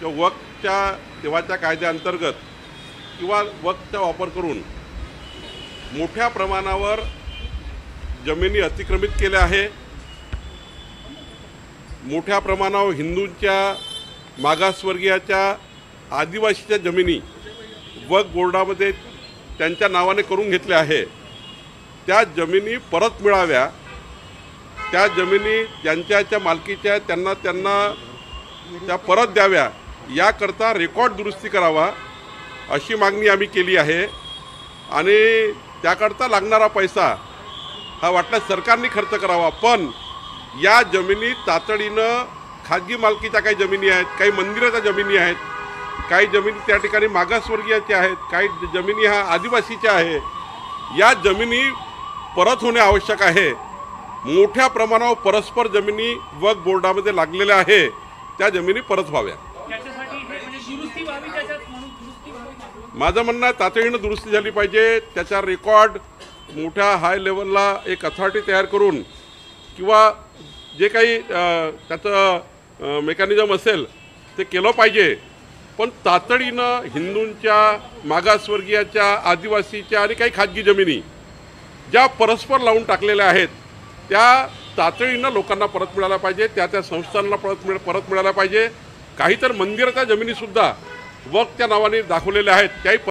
किंवा वक्फच्या तेव्हाच्या कायद्याअंतर्गत किंवा वक्फचा वापर करून मोठ्या प्रमाणावर जमिनी अतिक्रमित केल्या आहे। मोठ्या प्रमाणावर हिंदूंच्या, मागासवर्गीयाच्या, आदिवासीच्या जमिनी वक्फ बोर्डामध्ये त्यांच्या नावाने करून घेतल्या आहे। त्या जमिनी परत मिळाव्या, त्या जमिनी ज्यांच्या मालकीच्या त्यांना त्या परत द्याव्या, याकरता रेकॉर्ड दुरुस्ती करावा अशी मागणी आम्ही केली आहे। आणि त्याकरता लागणारा पैसा हा वाटल्यास सरकारने खर्च करावा, पण या जमिनी तातडीनं खाजगी मालकीच्या काही जमिनी आहेत, काही मंदिराच्या जमिनी आहेत, काही जमिनी त्या ठिकाणी मागासवर्गीयाच्या आहेत, काही जमिनी ह्या आदिवासीच्या आहे, या जमिनी परत होणे आवश्यक आहे। मोठ्या प्रमाणावर परस्पर जमिनी वक्फ बोर्डामध्ये लागलेल्या आहे, त्या जमिनी परत व्हाव्या। माझं म्हणणं आहे तातडीनं दुरुस्ती झाली पाहिजे। त्याचा रेकॉर्ड मोठ्या हाय लेवलला एक अथॉरिटी तयार करून किंवा जे काही त्याचं मेकॅनिझम असेल ते केलं पाहिजे, पण तातडीनं हिंदूंच्या, मागासवर्गीयाच्या, आदिवासीच्या आणि काही खाजगी जमिनी ज्या परस्पर लावून टाकलेल्या आहेत त्या तातडीनं लोकांना परत मिळायला पाहिजे, त्या संस्थांना परत मिळायला पाहिजे। काही तर मंदिराच्या जमिनीसुद्धा वक्फच्या नावाने दाखवलेल्या आहेत, त्याही